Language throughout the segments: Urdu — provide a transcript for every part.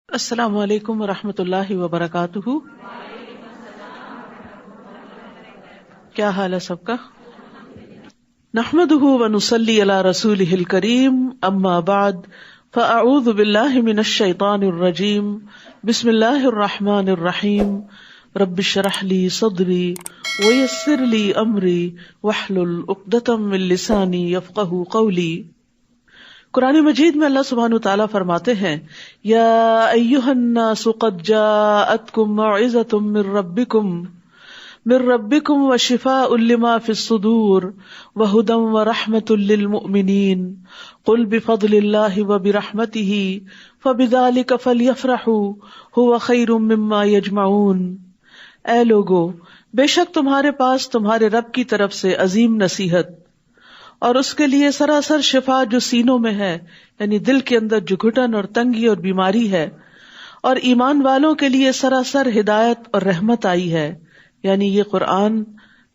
السلام علیکم ورحمۃ اللہ وبرکاتہ. کیا حال ہے سب کا؟ نحمده ونصلی علی رسولہ الکریم، اما بعد فاعوذ باللہ من الشیطان الرجیم، بسم اللہ الرحمن الرحیم. رب اشرح لی صدری ویسر لی امری واحلل عقدۃ من لسانی یفقہوا قولی. قرآن مجید میں اللہ سبحانہ وتعالیٰ فرماتے ہیں، یا ایھا الناس قد جاءتکم موعظۃ من ربکم وشفاء لما فی الصدور وہدی ورحمۃ للمؤمنین قل بفضل اللہ وبرحمتہ فبذلک فلیفرحوا ھو خیر مما یجمعون. اے لوگو، بے شک تمہارے پاس تمہارے رب کی طرف سے عظیم نصیحت اور اس کے لیے سراسر شفا جو سینوں میں ہے، یعنی دل کے اندر جو گھٹن اور تنگی اور بیماری ہے، اور ایمان والوں کے لیے سراسر ہدایت اور رحمت آئی ہے. یعنی یہ قرآن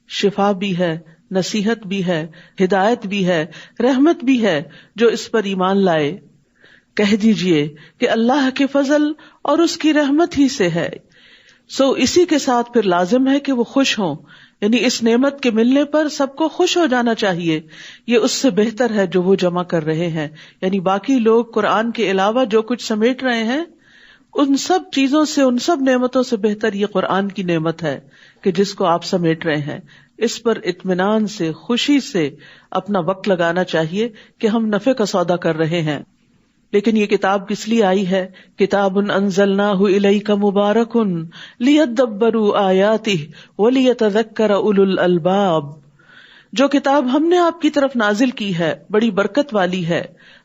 شفا بھی ہے، نصیحت بھی ہے، ہدایت بھی ہے، رحمت بھی ہے جو اس پر ایمان لائے. کہہ دیجئے کہ اللہ کے فضل اور اس کی رحمت ہی سے ہے، سو اسی کے ساتھ پھر لازم ہے کہ وہ خوش ہوں. یعنی اس نعمت کے ملنے پر سب کو خوش ہو جانا چاہیے. یہ اس سے بہتر ہے جو وہ جمع کر رہے ہیں. یعنی باقی لوگ قرآن کے علاوہ جو کچھ سمیٹ رہے ہیں، ان سب چیزوں سے، ان سب نعمتوں سے بہتر یہ قرآن کی نعمت ہے کہ جس کو آپ سمیٹ رہے ہیں. اس پر اطمینان سے، خوشی سے اپنا وقت لگانا چاہیے کہ ہم نفع کا سودا کر رہے ہیں. لیکن یہ کتاب کس لیے آئی ہے؟ کتاب انزلناہ الیک مبارک لیدبروا آیاتہ ولیتذکر اولو الالباب. جو کتاب ہم نے آپ کی طرف نازل کی ہے بڑی برکت والی ہے،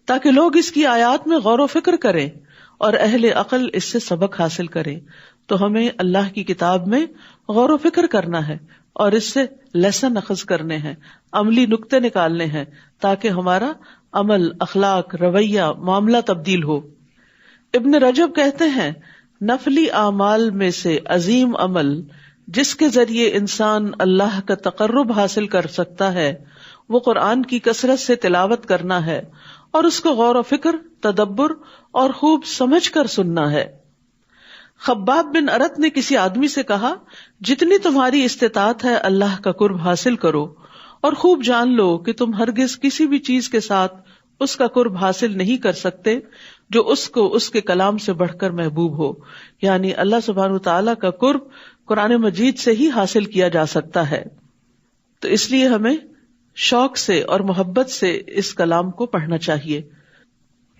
تاکہ لوگ اس کی آیات میں غور و فکر کریں اور اہل عقل اس سے سبق حاصل کریں. تو ہمیں اللہ کی کتاب میں غور و فکر کرنا ہے اور اس سے لیسن اخذ کرنے ہیں، عملی نکتے نکالنے ہیں، تاکہ ہمارا عمل، اخلاق، رویہ، معاملہ تبدیل ہو. ابن رجب کہتے ہیں، نفلی اعمال میں سے عظیم عمل جس کے ذریعے انسان اللہ کا تقرب حاصل کر سکتا ہے وہ قرآن کی کثرت سے تلاوت کرنا ہے اور اس کو غور و فکر، تدبر اور خوب سمجھ کر سننا ہے. خباب بن ارت نے کسی آدمی سے کہا، جتنی تمہاری استطاعت ہے اللہ کا قرب حاصل کرو اور خوب جان لو کہ تم ہرگز کسی بھی چیز کے ساتھ اس کا قرب حاصل نہیں کر سکتے جو اس کو اس کے کلام سے بڑھ کر محبوب ہو. یعنی اللہ سبحانہ وتعالیٰ کا قرب قرآن مجید سے ہی حاصل کیا جا سکتا ہے. تو اس لیے ہمیں شوق سے اور محبت سے اس کلام کو پڑھنا چاہیے.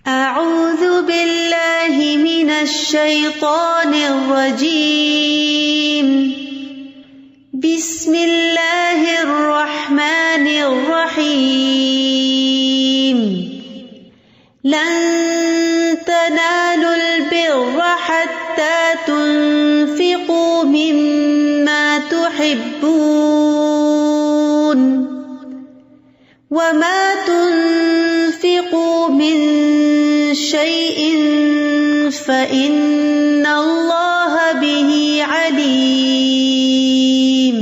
اعوذ باللہ من الشیطان الرجیم، بسم اللہ الرحمن الرحیم. لن تنالوا البر حتى تنفقوا مما تحبون وما تنفقوا من شيء فإن الله به عليم.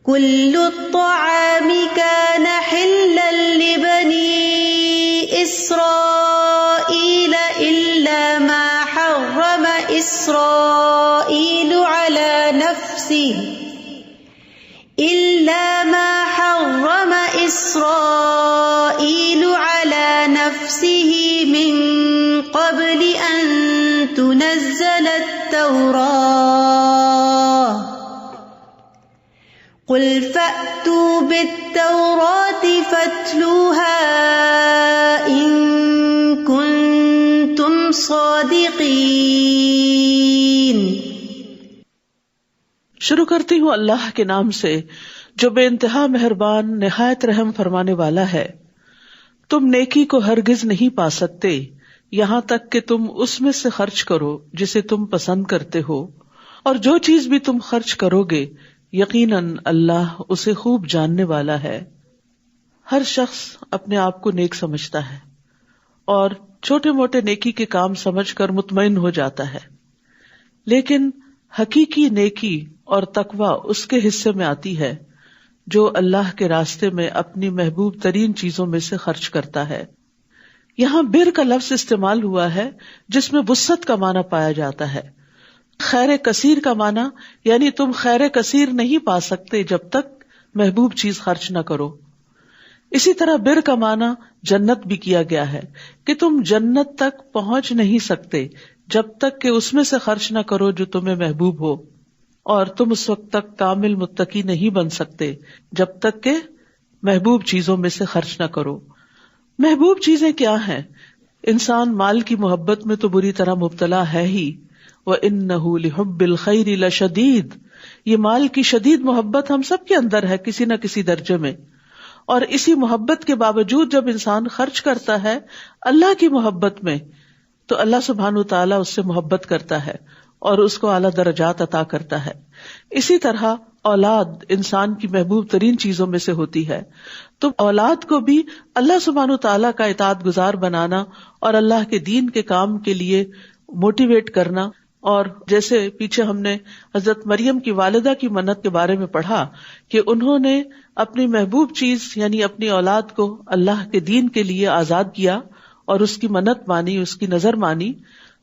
كل الطعام كان حلا لبني إسرائيل إلا ما حرم إسرائيل على نفسه من قبل أن تنزل التوراة. قل فأتوا بالتوراة فاتلوها إن كنتم صادقين. شروع کرتی ہوں اللہ کے نام سے جو بے انتہا مہربان، نہایت رحم فرمانے والا ہے. تم نیکی کو ہرگز نہیں پا سکتے یہاں تک کہ تم اس میں سے خرچ کرو جسے تم پسند کرتے ہو، اور جو چیز بھی تم خرچ کرو گے یقیناً اللہ اسے خوب جاننے والا ہے. ہر شخص اپنے آپ کو نیک سمجھتا ہے اور چھوٹے موٹے نیکی کے کام سمجھ کر مطمئن ہو جاتا ہے، لیکن حقیقی نیکی اور تقوی اس کے حصے میں آتی ہے جو اللہ کے راستے میں اپنی محبوب ترین چیزوں میں سے خرچ کرتا ہے. یہاں بر کا لفظ استعمال ہوا ہے جس میں وسعت کا معنی پایا جاتا ہے. خیر کثیر کا معنی یعنی تم خیر کثیر نہیں پا سکتے جب تک محبوب چیز خرچ نہ کرو. اسی طرح بر کا معنی جنت بھی کیا گیا ہے کہ تم جنت تک پہنچ نہیں سکتے جب تک کہ اس میں سے خرچ نہ کرو جو تمہیں محبوب ہو، اور تم اس وقت تک کامل متقی نہیں بن سکتے جب تک کہ محبوب چیزوں میں سے خرچ نہ کرو. محبوب چیزیں کیا ہیں؟ انسان مال کی محبت میں تو بری طرح مبتلا ہے ہی. وَإِنَّهُ لِحُبِّ الْخَيْرِ لَشَدِيدٌ، یہ مال کی شدید محبت ہم سب کے اندر ہے کسی نہ کسی درجے میں. اور اسی محبت کے باوجود جب انسان خرچ کرتا ہے اللہ کی محبت میں تو اللہ سبحانہ وتعالیٰ اس سے محبت کرتا ہے اور اس کو اعلیٰ درجات عطا کرتا ہے. اسی طرح اولاد انسان کی محبوب ترین چیزوں میں سے ہوتی ہے، تو اولاد کو بھی اللہ سبحانہ وتعالیٰ کا اطاعت گزار بنانا اور اللہ کے دین کے کام کے لیے موٹیویٹ کرنا. اور جیسے پیچھے ہم نے حضرت مریم کی والدہ کی منت کے بارے میں پڑھا کہ انہوں نے اپنی محبوب چیز یعنی اپنی اولاد کو اللہ کے دین کے لیے آزاد کیا اور اس کی منت مانی، اس کی نظر مانی.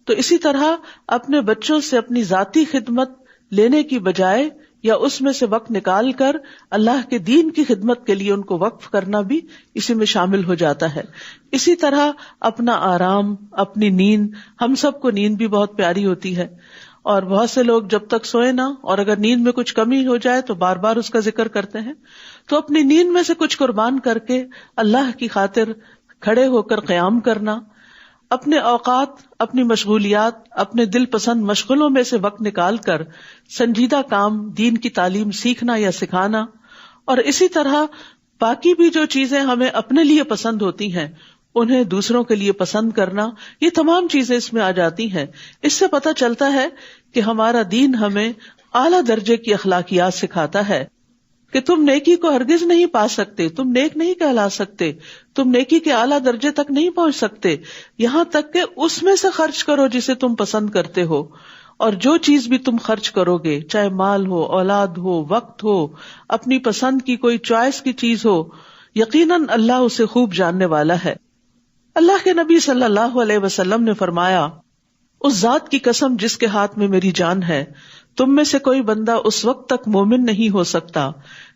تو اسی طرح اپنے بچوں سے اپنی ذاتی خدمت لینے کی بجائے یا اس میں سے وقت نکال کر اللہ کے دین کی خدمت کے لیے ان کو وقف کرنا بھی اسی میں شامل ہو جاتا ہے. اسی طرح اپنا آرام، اپنی نیند، ہم سب کو نیند بھی بہت پیاری ہوتی ہے اور بہت سے لوگ جب تک سوئے نہ اور اگر نیند میں کچھ کمی ہو جائے تو بار بار اس کا ذکر کرتے ہیں. تو اپنی نیند میں سے کچھ قربان کر کے اللہ کی خاطر کھڑے ہو کر قیام کرنا، اپنے اوقات، اپنی مشغولیات، اپنے دل پسند مشغلوں میں سے وقت نکال کر سنجیدہ کام، دین کی تعلیم سیکھنا یا سکھانا. اور اسی طرح باقی بھی جو چیزیں ہمیں اپنے لیے پسند ہوتی ہیں انہیں دوسروں کے لیے پسند کرنا، یہ تمام چیزیں اس میں آ جاتی ہیں. اس سے پتہ چلتا ہے کہ ہمارا دین ہمیں اعلیٰ درجے کی اخلاقیات سکھاتا ہے کہ تم نیکی کو ہرگز نہیں پا سکتے، تم نیک نہیں کہلا سکتے، تم نیکی کے اعلیٰ درجے تک نہیں پہنچ سکتے یہاں تک کہ اس میں سے خرچ کرو جسے تم پسند کرتے ہو. اور جو چیز بھی تم خرچ کرو گے، چاہے مال ہو، اولاد ہو، وقت ہو، اپنی پسند کی کوئی چوائس کی چیز ہو، یقیناً اللہ اسے خوب جاننے والا ہے. اللہ کے نبی صلی اللہ علیہ وسلم نے فرمایا، اس ذات کی قسم جس کے ہاتھ میں میری جان ہے، تم میں سے کوئی بندہ اس وقت تک مومن نہیں ہو سکتا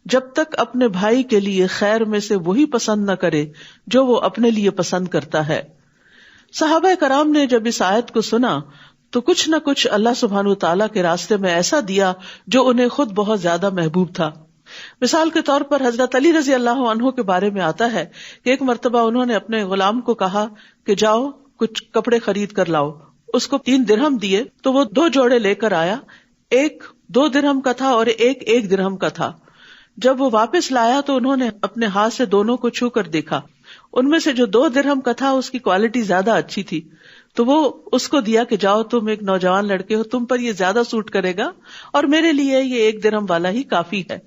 جب تک اپنے بھائی کے لیے خیر میں سے وہی پسند نہ کرے جو وہ اپنے لیے پسند کرتا ہے. صحابہ کرام نے جب اس آیت کو سنا تو کچھ نہ کچھ اللہ سبحانہ وتعالیٰ کے راستے میں ایسا دیا جو انہیں خود بہت زیادہ محبوب تھا. مثال کے طور پر حضرت علی رضی اللہ عنہ کے بارے میں آتا ہے کہ ایک مرتبہ انہوں نے اپنے غلام کو کہا کہ جاؤ کچھ کپڑے خرید کر لاؤ. اس کو 3 درہم دیے تو وہ 2 جوڑے لے کر آیا، ایک 2 درہم کا تھا اور ایک 1 درہم کا تھا. جب وہ واپس لایا تو انہوں نے اپنے ہاتھ سے دونوں کو چھو کر دیکھا، ان میں سے جو 2 درہم کا تھا اس کی کوالٹی زیادہ اچھی تھی، تو وہ اس کو دیا کہ جاؤ تم ایک نوجوان لڑکے ہو، تم پر یہ زیادہ سوٹ کرے گا اور میرے لیے یہ 1 درہم والا ہی کافی ہے.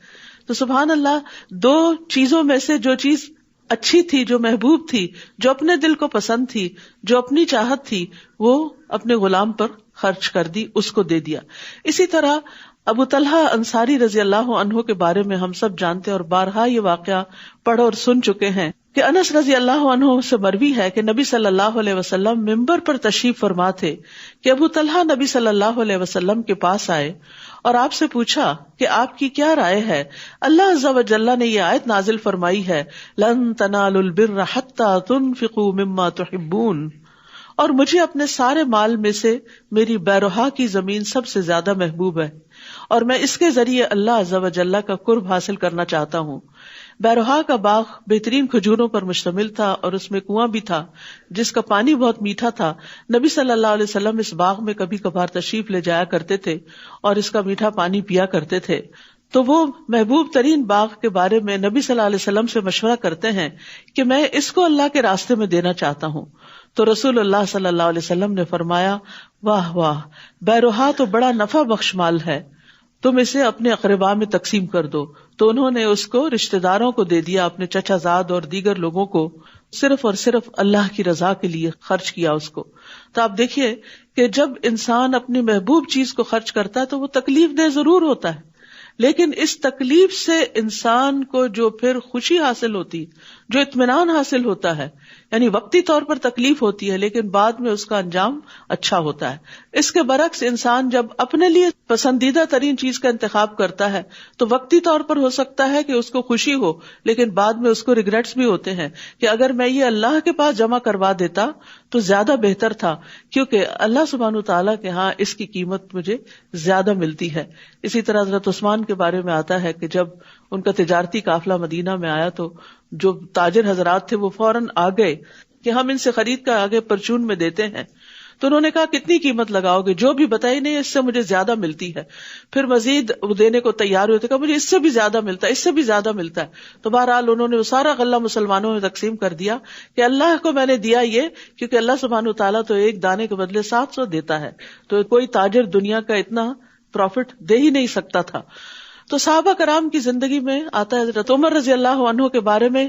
تو سبحان اللہ، 2 چیزوں میں سے جو چیز اچھی تھی، جو محبوب تھی، جو اپنے دل کو پسند تھی، جو اپنی چاہت تھی، وہ اپنے غلام پر خرچ کر دی، اس کو دے دیا. اسی طرح ابو طلحہ انصاری رضی اللہ عنہ کے بارے میں ہم سب جانتے ہیں اور بارہا یہ واقعہ پڑھ اور سن چکے ہیں کہ انس رضی اللہ عنہ سے مروی ہے کہ نبی صلی اللہ علیہ وسلم ممبر پر تشریف فرما تھے کہ ابو طلحہ نبی صلی اللہ علیہ وسلم کے پاس آئے اور آپ سے پوچھا کہ آپ کی کیا رائے ہے. اللہ عز و جل نے یہ آیت نازل فرمائی ہے، لن تنالوا البر حتى تنفقوا مما تحبون، اور مجھے اپنے سارے مال میں سے میری بیروہا کی زمین سب سے زیادہ محبوب ہے اور میں اس کے ذریعے اللہ عز و جل کا قرب حاصل کرنا چاہتا ہوں. بیروہا کا باغ بہترین کھجوروں پر مشتمل تھا اور اس میں کنواں بھی تھا جس کا پانی بہت میٹھا تھا. نبی صلی اللہ علیہ وسلم اس باغ میں کبھی کبھار تشریف لے جایا کرتے تھے اور اس کا میٹھا پانی پیا کرتے تھے. تو وہ محبوب ترین باغ کے بارے میں نبی صلی اللہ علیہ وسلم سے مشورہ کرتے ہیں کہ میں اس کو اللہ کے راستے میں دینا چاہتا ہوں. تو رسول اللہ صلی اللہ علیہ وسلم نے فرمایا، واہ واہ، بیروہا تو بڑا نفع بخش مال ہے، تم اسے اپنے اقرباء میں تقسیم کر دو. تو انہوں نے اس کو رشتہ داروں کو دے دیا، اپنے چچا زاد اور دیگر لوگوں کو، صرف اور صرف اللہ کی رضا کے لیے خرچ کیا اس کو. تو آپ دیکھیے کہ جب انسان اپنی محبوب چیز کو خرچ کرتا ہے تو وہ تکلیف دہ ضرور ہوتا ہے، لیکن اس تکلیف سے انسان کو جو پھر خوشی حاصل ہوتی، جو اطمینان حاصل ہوتا ہے، یعنی وقتی طور پر تکلیف ہوتی ہے لیکن بعد میں اس کا انجام اچھا ہوتا ہے. اس کے برعکس انسان جب اپنے لیے پسندیدہ ترین چیز کا انتخاب کرتا ہے تو وقتی طور پر ہو سکتا ہے کہ اس کو خوشی ہو، لیکن بعد میں اس کو ریگریٹس بھی ہوتے ہیں کہ اگر میں یہ اللہ کے پاس جمع کروا دیتا تو زیادہ بہتر تھا، کیونکہ اللہ سبحانہ وتعالیٰ کے ہاں اس کی قیمت مجھے زیادہ ملتی ہے. اسی طرح حضرت عثمان کے بارے میں آتا ہے کہ جب ان کا تجارتی قافلہ مدینہ میں آیا تو جو تاجر حضرات تھے وہ فوراً آ گئے کہ ہم ان سے خرید کر آگے پرچون میں دیتے ہیں. تو انہوں نے کہا کتنی قیمت لگاؤ گے؟ جو بھی بتائی نہیں، اس سے مجھے زیادہ ملتی ہے. پھر مزید دینے کو تیار ہوئے، کہا مجھے اس سے بھی زیادہ ملتا ہے، اس سے بھی زیادہ ملتا ہے. تو بہرحال انہوں نے وہ سارا غلہ مسلمانوں میں تقسیم کر دیا کہ اللہ کو میں نے دیا یہ، کیونکہ اللہ سبحانہ وتعالیٰ تو ایک دانے کے بدلے 700 دیتا ہے، تو کوئی تاجر دنیا کا اتنا پروفٹ دے ہی نہیں سکتا تھا. تو صحابہ کرام کی زندگی میں آتا ہے حضرت عمر رضی اللہ عنہ کے بارے میں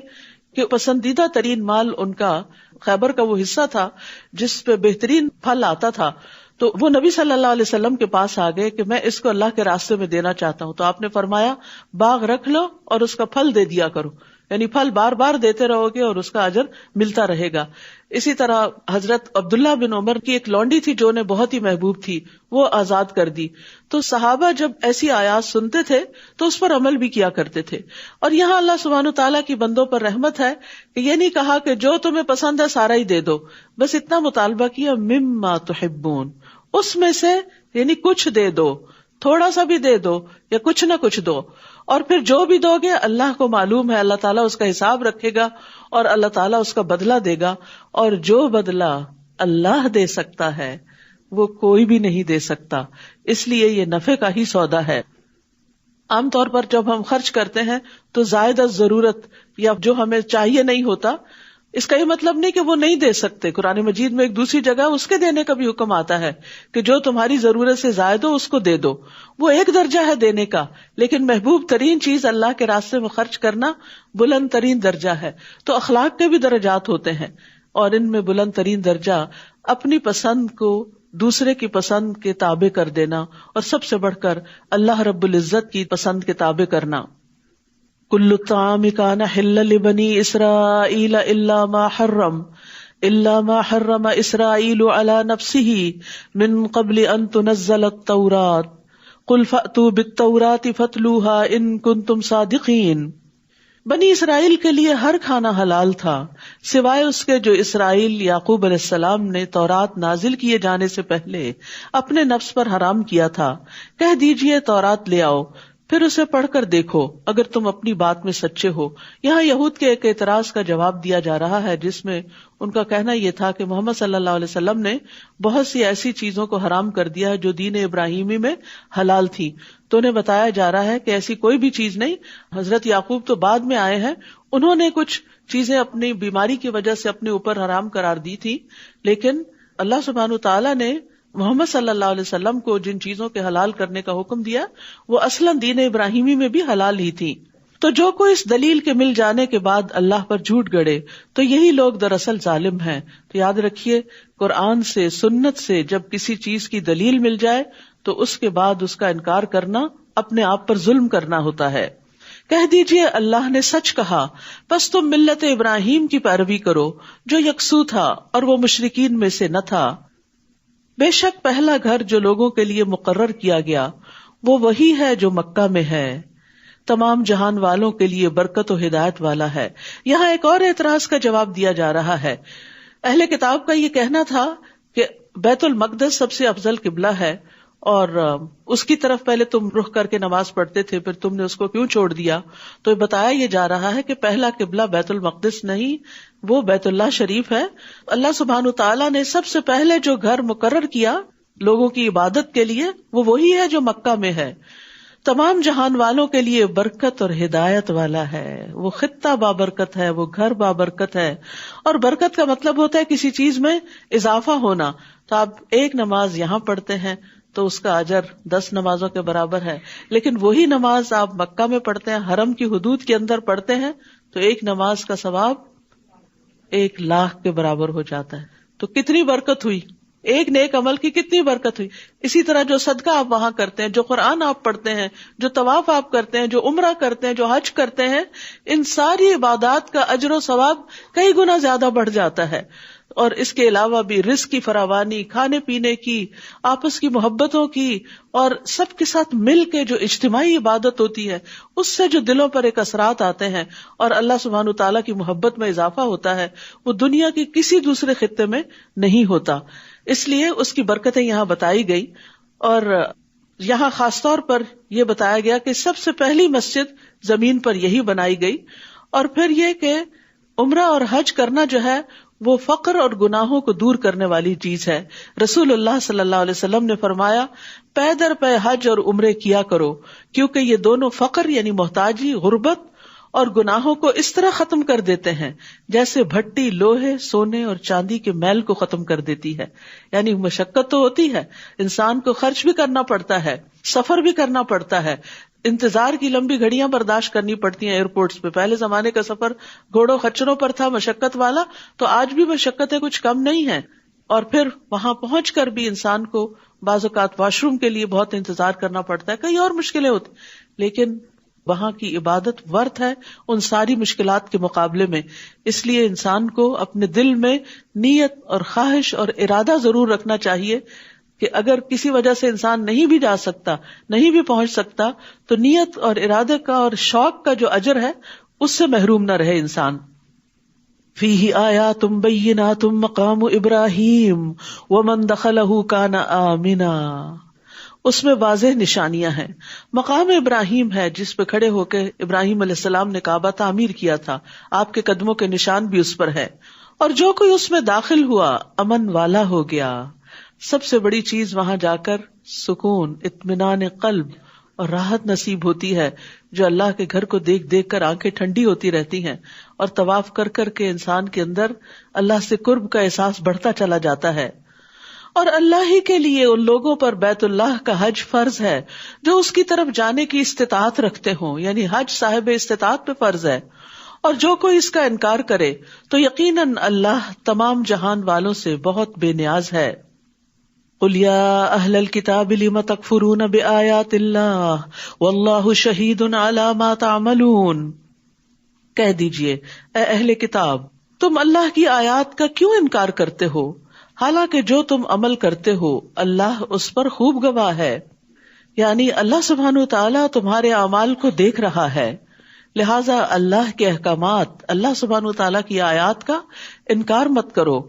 کہ پسندیدہ ترین مال ان کا خیبر کا وہ حصہ تھا جس پہ بہترین پھل آتا تھا. تو وہ نبی صلی اللہ علیہ وسلم کے پاس آ گئے کہ میں اس کو اللہ کے راستے میں دینا چاہتا ہوں. تو آپ نے فرمایا باغ رکھ لو اور اس کا پھل دے دیا کرو، یعنی پھل بار بار دیتے رہو گے اور اس کا اجر ملتا رہے گا. اسی طرح حضرت عبداللہ بن عمر کی ایک لونڈی تھی جو انہیں بہت ہی محبوب تھی، وہ آزاد کر دی. تو صحابہ جب ایسی آیات سنتے تھے تو اس پر عمل بھی کیا کرتے تھے. اور یہاں اللہ سبحانہ وتعالیٰ کی بندوں پر رحمت ہے کہ یہ نہیں کہا کہ جو تمہیں پسند ہے سارا ہی دے دو، بس اتنا مطالبہ کیا مما تحبون، اس میں سے یعنی کچھ دے دو، تھوڑا سا بھی دے دو یا کچھ نہ کچھ دو. اور پھر جو بھی دو گے اللہ کو معلوم ہے، اللہ تعالیٰ اس کا حساب رکھے گا اور اللہ تعالیٰ اس کا بدلہ دے گا. اور جو بدلہ اللہ دے سکتا ہے وہ کوئی بھی نہیں دے سکتا، اس لیے یہ نفع کا ہی سودا ہے. عام طور پر جب ہم خرچ کرتے ہیں تو زائد از ضرورت یا جو ہمیں چاہیے نہیں ہوتا، اس کا یہ مطلب نہیں کہ وہ نہیں دے سکتے. قرآن مجید میں ایک دوسری جگہ اس کے دینے کا بھی حکم آتا ہے کہ جو تمہاری ضرورت سے زائد ہو اس کو دے دو. وہ ایک درجہ ہے دینے کا، لیکن محبوب ترین چیز اللہ کے راستے میں خرچ کرنا بلند ترین درجہ ہے. تو اخلاق کے بھی درجات ہوتے ہیں، اور ان میں بلند ترین درجہ اپنی پسند کو دوسرے کی پسند کے تابع کر دینا، اور سب سے بڑھ کر اللہ رب العزت کی پسند کے تابع کرنا. کل الطعام کان حلا لبنی اسرائیل الا ما حرم اسرائیل علی نفسہ من قبل ان تنزل التوراۃ قل فأتوا بالتوراۃ فاتلوها ان کنتم صادقین. بنی اسرائیل کے لیے ہر کھانا حلال تھا سوائے اس کے جو اسرائیل یعقوب علیہ السلام نے تورات نازل کیے جانے سے پہلے اپنے نفس پر حرام کیا تھا. کہہ دیجئے تورات لے آؤ، پھر اسے پڑھ کر دیکھو اگر تم اپنی بات میں سچے ہو. یہاں یہود کے ایک اعتراض کا جواب دیا جا رہا ہے جس میں ان کا کہنا یہ تھا کہ محمد صلی اللہ علیہ وسلم نے بہت سی ایسی چیزوں کو حرام کر دیا ہے جو دین ابراہیمی میں حلال تھی. تو انہیں بتایا جا رہا ہے کہ ایسی کوئی بھی چیز نہیں. حضرت یعقوب تو بعد میں آئے ہیں، انہوں نے کچھ چیزیں اپنی بیماری کی وجہ سے اپنے اوپر حرام قرار دی تھی، لیکن اللہ سبحانہ وتعالیٰ نے محمد صلی اللہ علیہ وسلم کو جن چیزوں کے حلال کرنے کا حکم دیا وہ اصلاً دین ابراہیمی میں بھی حلال ہی تھی. تو جو کوئی اس دلیل کے مل جانے کے بعد اللہ پر جھوٹ گڑے تو یہی لوگ دراصل ظالم ہیں. تو یاد رکھیے، قرآن سے سنت سے جب کسی چیز کی دلیل مل جائے تو اس کے بعد اس کا انکار کرنا اپنے آپ پر ظلم کرنا ہوتا ہے. کہہ دیجئے اللہ نے سچ کہا، پس تم ملت ابراہیم کی پیروی کرو جو یکسو تھا اور وہ مشرکین میں سے نہ تھا. بے شک پہلا گھر جو لوگوں کے لیے مقرر کیا گیا وہ وہی ہے جو مکہ میں ہے، تمام جہان والوں کے لیے برکت و ہدایت والا ہے. یہاں ایک اور اعتراض کا جواب دیا جا رہا ہے. اہل کتاب کا یہ کہنا تھا کہ بیت المقدس سب سے افضل قبلہ ہے اور اس کی طرف پہلے تم رخ کر کے نماز پڑھتے تھے، پھر تم نے اس کو کیوں چھوڑ دیا؟ تو بتایا یہ جا رہا ہے کہ پہلا قبلہ بیت المقدس نہیں، وہ بیت اللہ شریف ہے. اللہ سبحانہ تعالیٰ نے سب سے پہلے جو گھر مقرر کیا لوگوں کی عبادت کے لیے وہ وہی ہے جو مکہ میں ہے، تمام جہان والوں کے لیے برکت اور ہدایت والا ہے. وہ خطہ بابرکت ہے، وہ گھر بابرکت ہے. اور برکت کا مطلب ہوتا ہے کسی چیز میں اضافہ ہونا. تو آپ ایک نماز یہاں پڑھتے ہیں تو اس کا اجر 10 نمازوں کے برابر ہے، لیکن وہی نماز آپ مکہ میں پڑھتے ہیں، حرم کی حدود کے اندر پڑھتے ہیں تو ایک نماز کا ثواب 1,00,000 کے برابر ہو جاتا ہے. تو کتنی برکت ہوئی. ایک نیک عمل کی کتنی برکت ہوئی. اسی طرح جو صدقہ آپ وہاں کرتے ہیں، جو قرآن آپ پڑھتے ہیں، جو طواف آپ کرتے ہیں، جو عمرہ کرتے ہیں، جو حج کرتے ہیں، ان ساری عبادات کا اجر و ثواب کئی گنا زیادہ بڑھ جاتا ہے. اور اس کے علاوہ بھی رزق کی فراوانی، کھانے پینے کی، آپس کی محبتوں کی، اور سب کے ساتھ مل کے جو اجتماعی عبادت ہوتی ہے، اس سے جو دلوں پر ایک اثرات آتے ہیں اور اللہ سبحانہ وتعالیٰ کی محبت میں اضافہ ہوتا ہے، وہ دنیا کی کسی دوسرے خطے میں نہیں ہوتا. اس لیے اس کی برکتیں یہاں بتائی گئی. اور یہاں خاص طور پر یہ بتایا گیا کہ سب سے پہلی مسجد زمین پر یہی بنائی گئی. اور پھر یہ کہ عمرہ اور حج کرنا جو ہے وہ فقر اور گناہوں کو دور کرنے والی چیز ہے. رسول اللہ صلی اللہ علیہ وسلم نے فرمایا پے در پے حج اور عمرے کیا کرو، کیونکہ یہ دونوں فقر یعنی محتاجی، غربت اور گناہوں کو اس طرح ختم کر دیتے ہیں جیسے بھٹی لوہے، سونے اور چاندی کے میل کو ختم کر دیتی ہے. یعنی مشقت تو ہوتی ہے، انسان کو خرچ بھی کرنا پڑتا ہے، سفر بھی کرنا پڑتا ہے، انتظار کی لمبی گھڑیاں برداشت کرنی پڑتی ہیں ایئرپورٹس پہ. پہلے زمانے کا سفر گھوڑوں خچروں پر تھا، مشقت والا، تو آج بھی مشقتیں کچھ کم نہیں ہیں. اور پھر وہاں پہنچ کر بھی انسان کو بعض اوقات واش روم کے لیے بہت انتظار کرنا پڑتا ہے، کئی اور مشکلیں ہوتی، لیکن وہاں کی عبادت ورت ہے ان ساری مشکلات کے مقابلے میں. اس لیے انسان کو اپنے دل میں نیت اور خواہش اور ارادہ ضرور رکھنا چاہیے کہ اگر کسی وجہ سے انسان نہیں بھی جا سکتا، نہیں بھی پہنچ سکتا، تو نیت اور ارادے کا اور شوق کا جو اجر ہے اس سے محروم نہ رہے انسان. فیہ آیات بینات مقام ابراہیم ومن دخلہ کان آمنا. اس میں واضح نشانیاں ہیں. مقام ابراہیم ہے جس پہ کھڑے ہو کے ابراہیم علیہ السلام نے کعبہ تعمیر کیا تھا، آپ کے قدموں کے نشان بھی اس پر ہے. اور جو کوئی اس میں داخل ہوا امن والا ہو گیا. سب سے بڑی چیز وہاں جا کر سکون، اطمینان قلب اور راحت نصیب ہوتی ہے، جو اللہ کے گھر کو دیکھ دیکھ کر آنکھیں ٹھنڈی ہوتی رہتی ہیں، اور طواف کر کر کے انسان کے اندر اللہ سے قرب کا احساس بڑھتا چلا جاتا ہے. اور اللہ ہی کے لیے ان لوگوں پر بیت اللہ کا حج فرض ہے جو اس کی طرف جانے کی استطاعت رکھتے ہوں، یعنی حج صاحب استطاعت پہ فرض ہے. اور جو کوئی اس کا انکار کرے تو یقیناً اللہ تمام جہان والوں سے بہت بے نیاز ہے. قُلْ يَا أَهْلَ الْكِتَابِ لِمَ تَكْفُرُونَ بِآيَاتِ اللَّهِ وَاللَّهُ شَهِيدٌ عَلَى مَا تَعْمَلُونَ. کہہ دیجئے اے اہل کتاب، تم اللہ کی آیات کا کیوں انکار کرتے ہو، حالانکہ جو تم عمل کرتے ہو اللہ اس پر خوب گواہ ہے. یعنی اللہ سبحانہ وتعالیٰ تمہارے اعمال کو دیکھ رہا ہے، لہٰذا اللہ کے احکامات، اللہ سبحانہ وتعالیٰ کی آیات کا انکار مت کرو.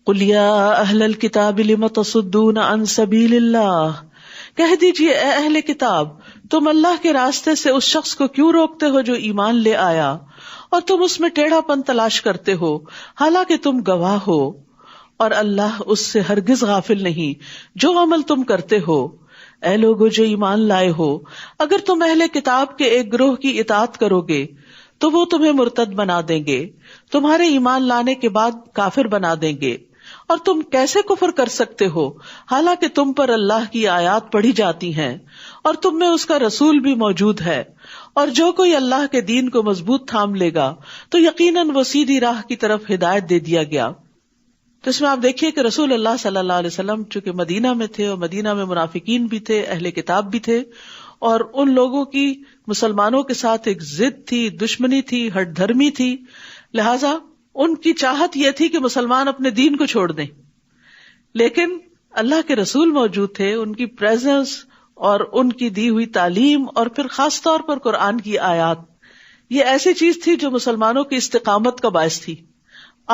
قُلْ يَا أَهْلَ الْكِتَابِ لِمَ تَصُدُّونَ عَنْ سَبِيلِ اللَّهِ. کہہ دیجئے اے اہل کتاب، تم اللہ کے راستے سے اس شخص کو کیوں روکتے ہو جو ایمان لے آیا، اور تم اس میں ٹیڑھا پن تلاش کرتے ہو حالانکہ تم گواہ ہو، اور اللہ اس سے ہرگز غافل نہیں جو عمل تم کرتے ہو. اے لوگو جو ایمان لائے ہو، اگر تم اہل کتاب کے ایک گروہ کی اطاعت کرو گے تو وہ تمہیں مرتد بنا دیں گے، تمہارے ایمان لانے کے بعد کافر بنا دیں گے. اور تم کیسے کفر کر سکتے ہو حالانکہ تم پر اللہ کی آیات پڑھی جاتی ہیں اور تم میں اس کا رسول بھی موجود ہے. اور جو کوئی اللہ کے دین کو مضبوط تھام لے گا تو یقیناً وہ سیدھی راہ کی طرف ہدایت دے دیا گیا. تو اس میں آپ دیکھیے کہ رسول اللہ صلی اللہ علیہ وسلم چونکہ مدینہ میں تھے، اور مدینہ میں منافقین بھی تھے، اہل کتاب بھی تھے، اور ان لوگوں کی مسلمانوں کے ساتھ ایک ضد تھی، دشمنی تھی، ہٹ دھرمی تھی. لہٰذا ان کی چاہت یہ تھی کہ مسلمان اپنے دین کو چھوڑ دیں، لیکن اللہ کے رسول موجود تھے، ان کی پریزنس اور ان کی دی ہوئی تعلیم، اور پھر خاص طور پر قرآن کی آیات، یہ ایسی چیز تھی جو مسلمانوں کی استقامت کا باعث تھی.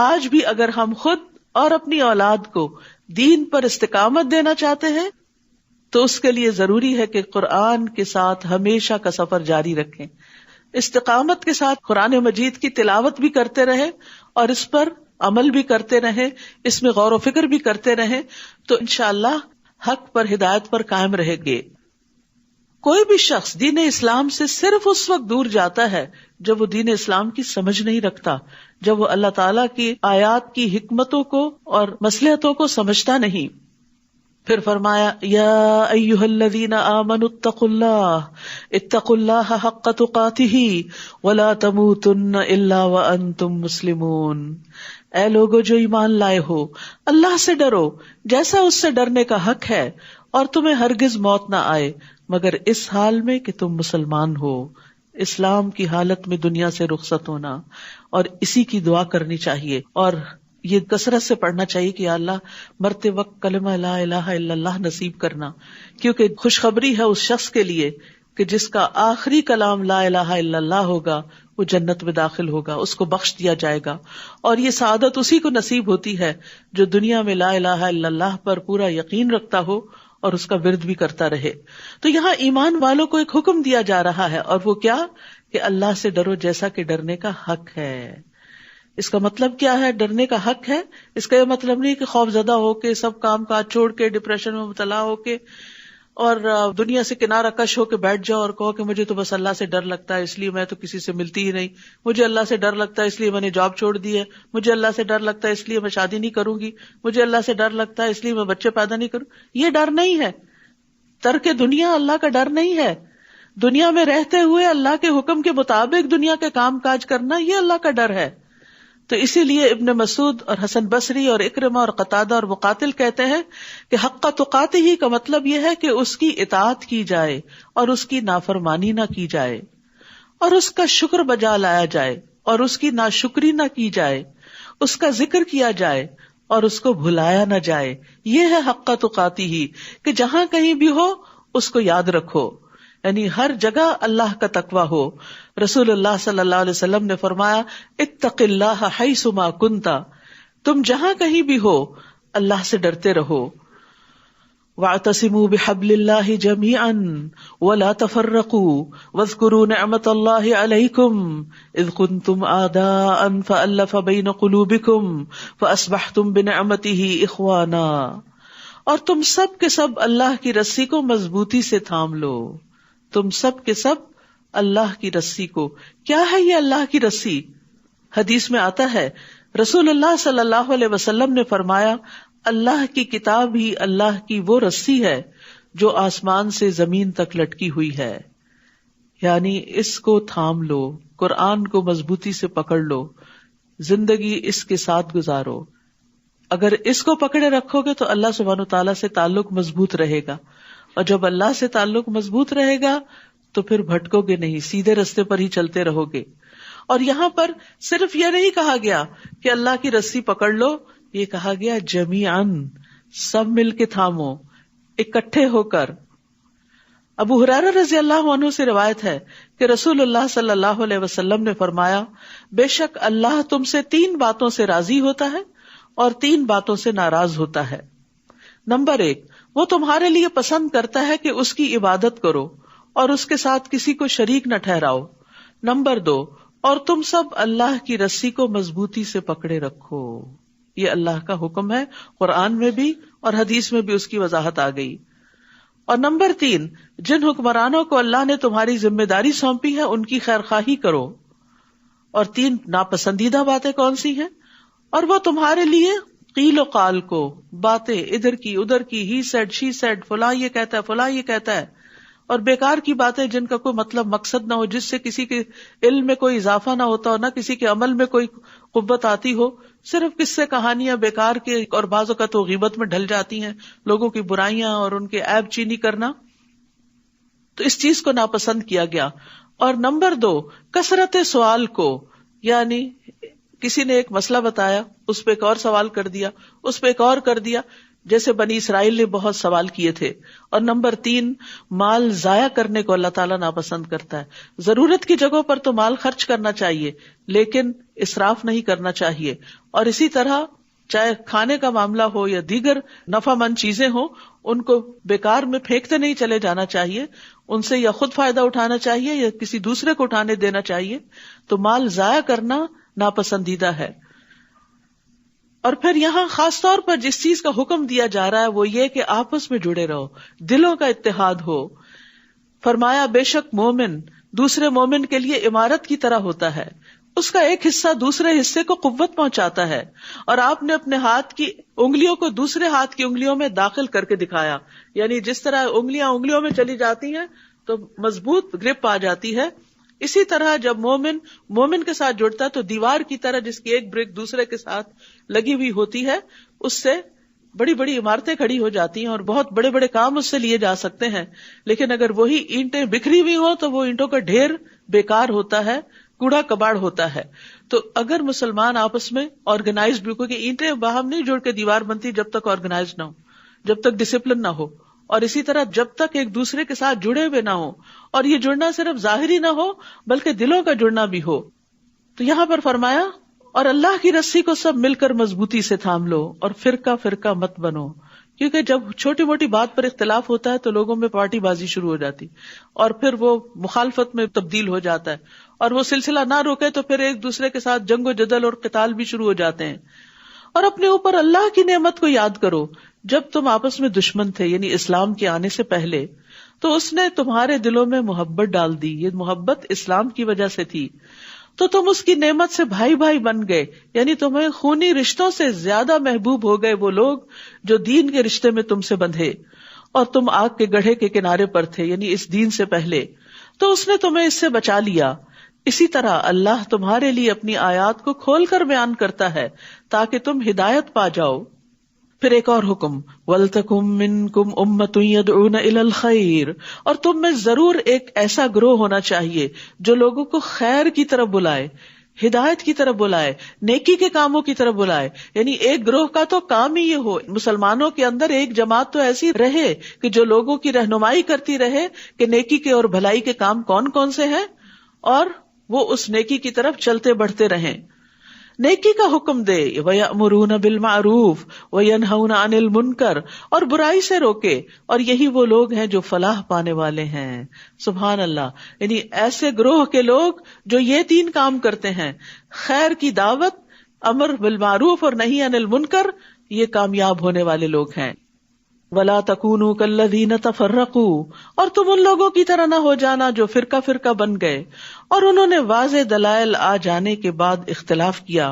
آج بھی اگر ہم خود اور اپنی اولاد کو دین پر استقامت دینا چاہتے ہیں تو اس کے لیے ضروری ہے کہ قرآن کے ساتھ ہمیشہ کا سفر جاری رکھیں، استقامت کے ساتھ قرآن مجید کی تلاوت بھی کرتے رہیں اور اس پر عمل بھی کرتے رہیں، اس میں غور و فکر بھی کرتے رہیں، تو انشاءاللہ حق پر، ہدایت پر قائم رہیں گے. کوئی بھی شخص دین اسلام سے صرف اس وقت دور جاتا ہے جب وہ دین اسلام کی سمجھ نہیں رکھتا، جب وہ اللہ تعالیٰ کی آیات کی حکمتوں کو اور مصلحتوں کو سمجھتا نہیں. پھر فرمایا یا ایھا الذین آمنوا اتقوا اللہ حق تقاتہ ولا تموتن الا وانتم مسلمون. اے لوگو جو ایمان لائے ہو، اللہ سے ڈرو جیسا اس سے ڈرنے کا حق ہے، اور تمہیں ہرگز موت نہ آئے مگر اس حال میں کہ تم مسلمان ہو. اسلام کی حالت میں دنیا سے رخصت ہونا، اور اسی کی دعا کرنی چاہیے، اور یہ کثرت سے پڑھنا چاہیے کہ یا اللہ مرتے وقت کلمہ لا الہ الا اللہ نصیب کرنا، کیونکہ خوشخبری ہے اس شخص کے لیے کہ جس کا آخری کلام لا الہ الا اللہ ہوگا وہ جنت میں داخل ہوگا، اس کو بخش دیا جائے گا. اور یہ سعادت اسی کو نصیب ہوتی ہے جو دنیا میں لا الہ الا اللہ پر پورا یقین رکھتا ہو اور اس کا ورد بھی کرتا رہے. تو یہاں ایمان والوں کو ایک حکم دیا جا رہا ہے، اور وہ کیا کہ اللہ سے ڈرو جیسا کہ ڈرنے کا حق ہے. اس کا مطلب کیا ہے؟ ڈرنے کا حق ہے. اس کا یہ مطلب نہیں کہ خوف زدہ ہو کے سب کام کاج چھوڑ کے ڈپریشن میں مبتلا ہو کے اور دنیا سے کنارہ کش ہو کے بیٹھ جاؤ اور کہو کہ مجھے تو بس اللہ سے ڈر لگتا ہے اس لیے میں تو کسی سے ملتی ہی نہیں، مجھے اللہ سے ڈر لگتا ہے اس لیے میں نے جاب چھوڑ دی ہے، مجھے اللہ سے ڈر لگتا ہے اس لیے میں شادی نہیں کروں گی، مجھے اللہ سے ڈر لگتا ہے اس لیے میں بچے پیدا نہیں کروں. یہ ڈر نہیں ہے. ترک دنیا اللہ کا ڈر نہیں ہے. دنیا میں رہتے ہوئے اللہ کے حکم کے مطابق دنیا کے کام کاج کرنا یہ اللہ کا ڈر ہے. تو اسی لیے ابن مسعود اور حسن بصری اور اکرمہ اور قتادہ اور مقاتل کہتے ہیں کہ حق تقاتہ ہی کا مطلب یہ ہے کہ اس کی اطاعت کی جائے اور اس کی نافرمانی نہ کی جائے، اور اس کا شکر بجا لایا جائے اور اس کی ناشکری نہ کی جائے، اس کا ذکر کیا جائے اور اس کو بھلایا نہ جائے. یہ ہے حق تقاتہ ہی، کہ جہاں کہیں بھی ہو اس کو یاد رکھو، یعنی ہر جگہ اللہ کا تقوی ہو. رسول اللہ صلی اللہ علیہ وسلم نے فرمایا اتق اللہ حیث ما کنت، تم جہاں کہیں بھی ہو اللہ سے ڈرتے رہو. واعتصموا بحبل اللہ جميعا ولا تفرقوا واذكروا نعمت اللہ علیکم اذ کنتم اعداء فألف بین قلوبکم فاصبحتم بنعمته اخوانا. اور تم سب کے سب اللہ کی رسی کو مضبوطی سے تھام لو. تم سب کے سب اللہ کی رسی کو. کیا ہے یہ اللہ کی رسی؟ حدیث میں آتا ہے رسول اللہ صلی اللہ علیہ وسلم نے فرمایا اللہ کی کتاب ہی اللہ کی وہ رسی ہے جو آسمان سے زمین تک لٹکی ہوئی ہے. یعنی اس کو تھام لو، قرآن کو مضبوطی سے پکڑ لو، زندگی اس کے ساتھ گزارو. اگر اس کو پکڑے رکھو گے تو اللہ سبحانہ وتعالیٰ سے تعلق مضبوط رہے گا، اور جب اللہ سے تعلق مضبوط رہے گا تو پھر بھٹکو گے نہیں، سیدھے رستے پر ہی چلتے رہو گے. اور یہاں پر صرف یہ نہیں کہا گیا کہ اللہ کی رسی پکڑ لو، یہ کہا گیا جمیعاً، سب مل کے تھامو، اکٹھے ہو کر. ابو ہریرہ رضی اللہ عنہ سے روایت ہے کہ رسول اللہ صلی اللہ علیہ وسلم نے فرمایا بے شک اللہ تم سے 3 باتوں سے راضی ہوتا ہے اور 3 باتوں سے ناراض ہوتا ہے. نمبر 1، وہ تمہارے لیے پسند کرتا ہے کہ اس کی عبادت کرو اور اس کے ساتھ کسی کو شریک نہ ٹھہراؤ. نمبر 2، اور تم سب اللہ کی رسی کو مضبوطی سے پکڑے رکھو. یہ اللہ کا حکم ہے، قرآن میں بھی اور حدیث میں بھی اس کی وضاحت آ گئی. اور نمبر 3، جن حکمرانوں کو اللہ نے تمہاری ذمہ داری سونپی ہے ان کی خیر خواہی کرو. اور 3 ناپسندیدہ باتیں کون سی ہیں؟ اور وہ تمہارے لیے قیل و قال کو، باتیں ادھر کی ادھر کی، ہی سیڈ شی سیڈ، فلاں یہ کہتا ہے فلاں یہ کہتا ہے، اور بیکار کی باتیں جن کا کوئی مطلب مقصد نہ ہو، جس سے کسی کے علم میں کوئی اضافہ نہ ہوتا ہو، نہ کسی کے عمل میں کوئی قوت آتی ہو، صرف قصے کہانیاں بیکار کے، اور بعض اوقات تو غیبت میں ڈھل جاتی ہیں، لوگوں کی برائیاں اور ان کے عیب چینی کرنا. تو اس چیز کو ناپسند کیا گیا. اور نمبر 2، کثرت سوال کو، یعنی کسی نے ایک مسئلہ بتایا، اس پہ ایک اور سوال کر دیا، اس پہ ایک اور کر دیا، جیسے بنی اسرائیل نے بہت سوال کیے تھے. اور نمبر 3، مال ضائع کرنے کو اللہ تعالیٰ ناپسند کرتا ہے. ضرورت کی جگہوں پر تو مال خرچ کرنا چاہیے لیکن اسراف نہیں کرنا چاہیے. اور اسی طرح چاہے کھانے کا معاملہ ہو یا دیگر نفع مند چیزیں ہوں، ان کو بیکار میں پھینکتے نہیں چلے جانا چاہیے، ان سے یا خود فائدہ اٹھانا چاہیے یا کسی دوسرے کو اٹھانے دینا چاہیے. تو مال ضائع کرنا ناپسندیدہ ہے. اور پھر یہاں خاص طور پر جس چیز کا حکم دیا جا رہا ہے وہ یہ کہ آپس میں جڑے رہو، دلوں کا اتحاد ہو. فرمایا بے شک مومن دوسرے مومن کے لیے عمارت کی طرح ہوتا ہے، اس کا ایک حصہ دوسرے حصے کو قوت پہنچاتا ہے. اور آپ نے اپنے ہاتھ کی انگلیوں کو دوسرے ہاتھ کی انگلیوں میں داخل کر کے دکھایا، یعنی جس طرح انگلیاں انگلیوں میں چلی جاتی ہیں تو مضبوط گرپ آ جاتی ہے، اسی طرح جب مومن کے ساتھ جڑتا ہے تو دیوار کی طرح جس کی ایک برک دوسرے کے ساتھ لگی ہوئی ہوتی ہے، اس سے بڑی بڑی عمارتیں کھڑی ہو جاتی ہیں اور بہت بڑے بڑے کام اس سے لیے جا سکتے ہیں. لیکن اگر وہی اینٹیں بکھری ہوئی ہوں تو وہ اینٹوں کا ڈھیر بیکار ہوتا ہے، کوڑا کباڑ ہوتا ہے. تو اگر مسلمان آپس میں آرگنائزڈ بھی، کیونکہ اینٹیں باہم نہیں جوڑ کے دیوار بنتی جب تک آرگنائزڈ نہ ہو، جب تک ڈسپلن نہ ہو، اور اسی طرح جب تک ایک دوسرے کے ساتھ جڑے ہوئے نہ ہو، اور یہ جڑنا صرف ظاہری نہ ہو بلکہ دلوں کا جڑنا بھی ہو. تو یہاں پر فرمایا اور اللہ کی رسی کو سب مل کر مضبوطی سے تھام لو اور فرقہ فرقہ مت بنو، کیونکہ جب چھوٹی موٹی بات پر اختلاف ہوتا ہے تو لوگوں میں پارٹی بازی شروع ہو جاتی اور پھر وہ مخالفت میں تبدیل ہو جاتا ہے، اور وہ سلسلہ نہ روکے تو پھر ایک دوسرے کے ساتھ جنگ و جدل اور قتال بھی شروع ہو جاتے ہیں. اور اپنے اوپر اللہ کی نعمت کو یاد کرو، جب تم آپس میں دشمن تھے یعنی اسلام کے آنے سے پہلے تو اس نے تمہارے دلوں میں محبت ڈال دی. یہ محبت اسلام کی وجہ سے تھی، تو تم اس کی نعمت سے بھائی بھائی بن گئے، یعنی تمہیں خونی رشتوں سے زیادہ محبوب ہو گئے وہ لوگ جو دین کے رشتے میں تم سے بندھے، اور تم آگ کے گڑھے کے کنارے پر تھے یعنی اس دین سے پہلے، تو اس نے تمہیں اس سے بچا لیا. اسی طرح اللہ تمہارے لیے اپنی آیات کو کھول کر بیان کرتا ہے تاکہ تم ہدایت پا جاؤ. پھر ایک اور حکم، وَلْتَكُمْ مِنْكُمْ أُمَّةٌ يَدْعُونَ إِلَى الْخَيْرِ، اور تم میں ضرور ایک ایسا گروہ ہونا چاہیے جو لوگوں کو خیر کی طرف بلائے، ہدایت کی طرف بلائے، نیکی کے کاموں کی طرف بلائے. یعنی ایک گروہ کا تو کام ہی یہ ہو، مسلمانوں کے اندر ایک جماعت تو ایسی رہے کہ جو لوگوں کی رہنمائی کرتی رہے کہ نیکی کے اور بھلائی کے کام کون کون سے ہیں، اور وہ اس نیکی کی طرف چلتے بڑھتے رہیں، نیکی کا حکم دے. وَيَأْمُرُونَ بِالْمَعْرُوفِ وَيَنْهَوْنَ عَنِ الْمُنْكَرِ، اور برائی سے روکے، اور یہی وہ لوگ ہیں جو فلاح پانے والے ہیں. سبحان اللہ. یعنی ایسے گروہ کے لوگ جو یہ تین کام کرتے ہیں، خیر کی دعوت، امر بالمعروف اور نہی عن المنکر، یہ کامیاب ہونے والے لوگ ہیں. وَلَا تَكُونُوا كَالَّذِينَ تَفَرَّقُوا، اور تم ان لوگوں کی طرح نہ ہو جانا جو فرقہ فرقہ بن گئے اور انہوں نے واضح دلائل آ جانے کے بعد اختلاف کیا.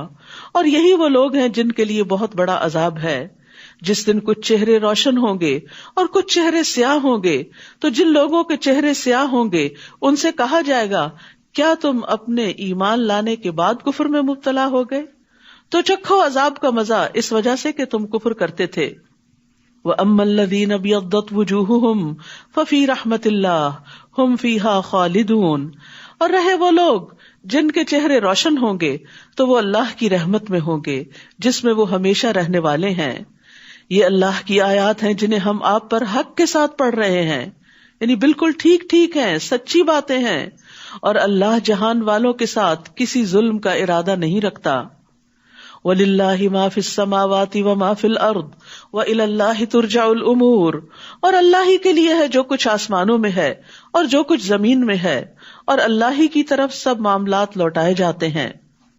اور یہی وہ لوگ ہیں جن کے لیے بہت بڑا عذاب ہے. جس دن کچھ چہرے روشن ہوں گے اور کچھ چہرے سیاہ ہوں گے، تو جن لوگوں کے چہرے سیاہ ہوں گے ان سے کہا جائے گا کیا تم اپنے ایمان لانے کے بعد کفر میں مبتلا ہو گئے؟ تو چکھو عذاب کا مزہ اس وجہ سے کہ تم کفر کرتے تھے. وَأَمَّا الَّذِينَ ابْيَضَّتْ وُجُوهُهُمْ فَفِي رَحْمَةِ اللَّهِ هُمْ فِيهَا خَالِدُونَ، اور رہے وہ لوگ جن کے چہرے روشن ہوں گے تو وہ اللہ کی رحمت میں ہوں گے جس میں وہ ہمیشہ رہنے والے ہیں. یہ اللہ کی آیات ہیں جنہیں ہم آپ پر حق کے ساتھ پڑھ رہے ہیں، یعنی بالکل ٹھیک ٹھیک ہیں، سچی باتیں ہیں، اور اللہ جہان والوں کے ساتھ کسی ظلم کا ارادہ نہیں رکھتا. وَلِلَّهِ مَا فِي السَّمَاوَاتِ وَمَا فِي الْأَرْضِ وَإِلَى اللَّهِ تُرْجَعُ الْأُمُورُ، اور اللہ ہی کے لیے ہے جو کچھ آسمانوں میں ہے اور جو کچھ زمین میں ہے، اور اللہ ہی کی طرف سب معاملات لوٹائے جاتے ہیں.